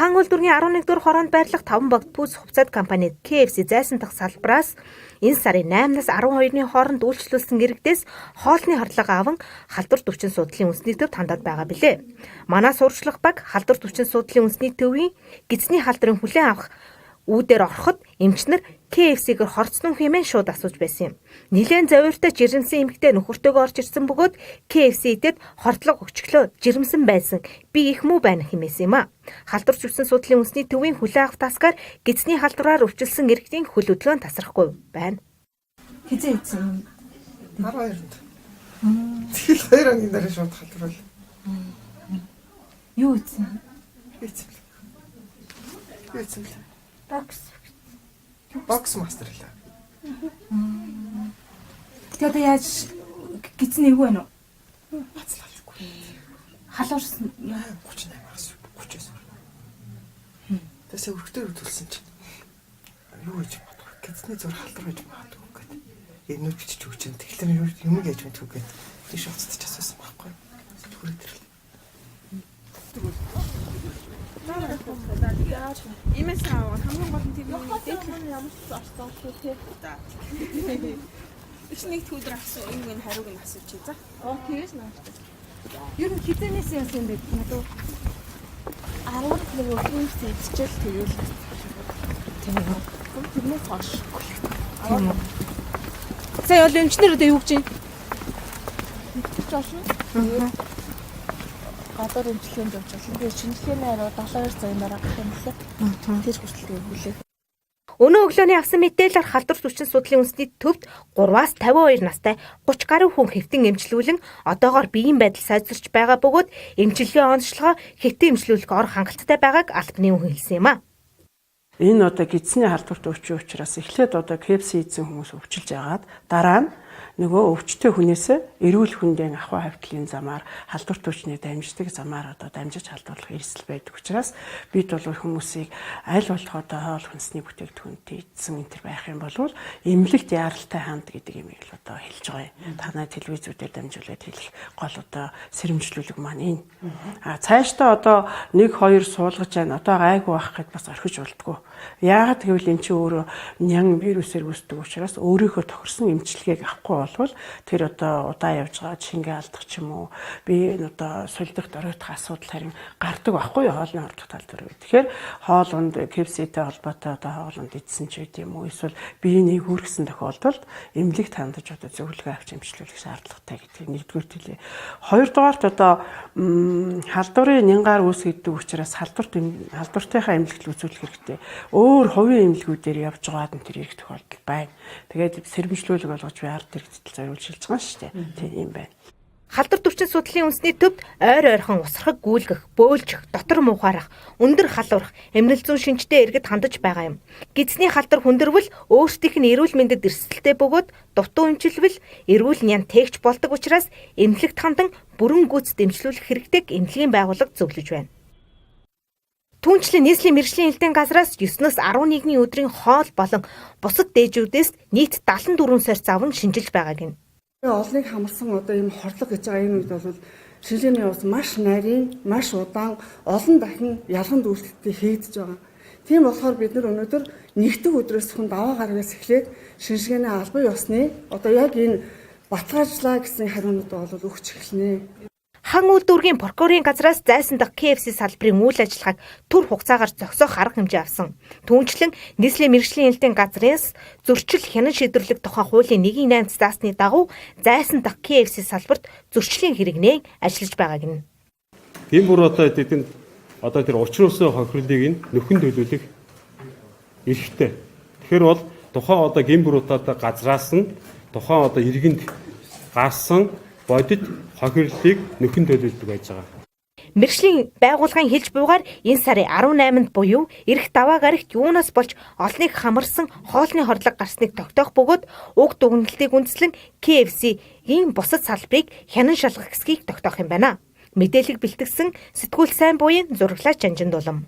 Хаан үйлдвэрийн 11 дугаар хороонд байрлах 5 багт пүүс хувьцаат компани KFC зайсан дахь салбараас энэ сарын 8-наас 12-ны хооронд үйлчлүүлсэн иргэдээс хоолны харлага аван халдвар түвшин судлалын үндэсний төвд хандаад байгаа билээ. Манай сурчлах баг халдвар түвшин судлалын үндэсний төвийн гидсний халдварын хүлээн авах үүдээр ороход эмчнэр KFC-гээр хорцсон хэмээн шууд асууж байсан юм. Нилээн завьртай жирэмсэн эмэгтэй нөхөртөөгөө орж ирсэн бөгөөд KFC-дэд хордлого өгчлөө жирэмсэн байсан. Би их муу байна хэмээсэн юм а. Халдвар түвшин судлалын үндэсний төвийн хүлээн авах тасгаар гидсний халдвараар өвчлсөн иргэдийн хөл хөдөлгөөнд тасрахгүй байна. Хизээ ийдсэн. 12-нд. Тэгэл 2 хоногийн дараа шууд халдвар. Юу ийдсэн? Ийдсэн. Бокс мастер л. Тэгээд одоо яаж гидсэн эвгүй байна уу? Бацлахгүй. Халуурсан 38-аас 30-аас. Тэсээ өргөтөр хөдөлсөн чинь. Юу гэж бодох. Гидсний зур халдвар гэж магадгүй гэдэг. Энэ үчиж өгч юм. Тэгэхээр юм яаж мэдгүй гэдэг. Тийш уцтаж асуусан байхгүй. Хүрээдэр. Имээс хамгийн гол нь тийм дээдлэн ямар ч орцоогүй тийм да. Иш нэг өдөр авсан энэ хариуг нь асууж чи за. тэгээс нааштай. Ер нь хизэнээс юм бэ надад 10 нэг өдрийн сэжил тэгэл. тийм үү. Тэрнээс хойш. Тийм үү. Сая бол эмчнэр одоо юу гэж юм? Жошин. Гадар эмчилгээнд явж байгаа. Тэгээ шинжилгээний араа 72 цагийн дараа гэх юм лээ. Тэр хүртэл хүлээх. Өнөө өглөөний авсан мэдээлэлээр халдвар түвшин судлалын үндэсний төвд 3-аас 52 настай 30 гаруй хүн хэвтэн эмчилүүлэн одоогоор биеийн байдал сайжирч байгаа бөгөөд эмчилгээ онцлогоо хэвтэн эмчилүүлэх ор хангалттай байгааг албаны хүн хэлсэн юм а. Энэ одоо гидсний халдварт өвчин учраас эхлээд одоо KFC эзэн хүмүүс өвчилж яагаад дараа нь нөгөө өвчтэй хүнээс эрүүл хүндийн ахуй хавьтлын замаар халдвар түвшнийг дамждаг замаар одоо дамжиж халдварлах эрсдэл байдаг учраас бид бол хүмүүсийг аль болох одоо хоол хүнсний бүтээгдэхүүнтэй эзэн энэ төр байх юм бол эмнэлэгт яаралтай ханд гэдэг юм л одоо хэлж байгаа юм. Танай телевизүүдээр дамжуулаад хэлэх гол одоо сэрэмжлүүлэг маань энэ. Цаашдаа одоо 1-2 суулгаж байна. Одоо гайгүй байх гэд бас орхиж болтгоо. Яагаад гэвэл эн чинь өөрөө нян вирусээр үүсдэг учраас өөрийнхөө тохирсон эмчилгээг авахгүй болвол тэр одоо удаа явж байгаа шингээ алдах ч юм уу би энэ одоо сулдах дөрөвдөх асуудал харин гардаг байхгүй юу хоолны ордох тал дээр. Тэгэхээр хоолунд KFC-тэй холбоотой одоо хоолунд идсэн ч гэдэг юм уу эсвэл биений хүргэсэн тохиолдолд эмнэлэгт хандаж одоо зөвлөгөө авч эмчилүүлэх шаардлагатай гэдгийг нэгдүгээр хэлээ. Хоёрдугаарт одоо халдварын нянгаар үүсгэдэг учраас халдвартынхаа эмнэлэгт үзүүлэх хэрэгтэй. Өөр хувийн эмнэлгүүдээр явж байгаад энэ төр их тохиолдол байна. Тэгээд сэрэмжлүүлэг болгож би ард хэрэгцэл зориулж шилж байгаа шүү дээ. Тийм юм байна. Халдвар түвшин судлалын үндэсний төвд ойрхон усрахыг гүйлгэх, бөөлжих, дотор муухаарах, өндөр халуурах, эмнэлэг зүүн шинжтэй иргэд хандаж байгаа юм. Гидсний халдвар хүндэрвэл өөрсдийнх нь эрүүл мэндэд эрсдэлтэй бөгөөд дутуу эмчилвэл эрүүл нян тээгч болдог учраас эмнэлэгт хандан бүрэн гүйцэд эмчилүүлэх хэрэгтэйг эмнэлгийн байгууллага зөвлөж байна. Түүнчлэн нийслэлийн мэргэжлийн хэлтийн газраас 9-ноос 11-ний өдрийн хоол болон бусад дээжүүдээс нийт 74 сорьц аван шинжилж байгааг нь. Олныг хамарсан одоо ийм хордлого гэж байгаа энэ үед бол шинжилгээний явц маш нарийн, маш удаан, олон дахин ялган дүүрэлттэй хийгдэж байгаа. Тийм болохоор бид нар өнөөдөр нэгдүгээр өдрөөс хүн даваа гарагаас эхлээд шинжилгээний албан ёсны одоо яг энэ баталгаажлаа гэсэн хариунууд бол өгч эхэлнэ. Хаан үйлдвэрийн прокурорын газраас зайсан дахь KFC салбарын үйл ажиллагааг түр хугацаагаар зогсоох арга хэмжээ авсан. Түүнчлэн нийслэлийн мэргэжлийн хэлтийн газраас зөрчил хянан шийдвэрлэх тухай хуулийн 1-8 заасны дагуу зайсан дахь KFC салбарт зөрчлийн хэрэгнээ ажиллаж байгааг нь. Ийм бүр одоо эдийн одоо тэр учруулсан хохирлыг нь нөхөн төлөвлөх эрхтэй. Тэгэхээр бол тухайн одоо гимбруудаа газраас нь тухайн одоо иргэнд гарсан бодит хохирлыг нөхөн төлөвлөдөг байж байгаа. Мэргэжлийн байгууллагын хэлж буйгаар энэ сарын 18-нд буюу эрэх даваа гарагт юунаас болж олныг хамарсан хоолны хордлого гарсныг тогтоох бөгөөд уг дүгнэлтийг үндэслэн KFC-ийн бусад салбарыг хянан шалгах хэсгийг тогтоох юм байна. Мэдээлэл бэлтгэсэн сэтгүүл сайн буян зураглаач Жанжин Дулам.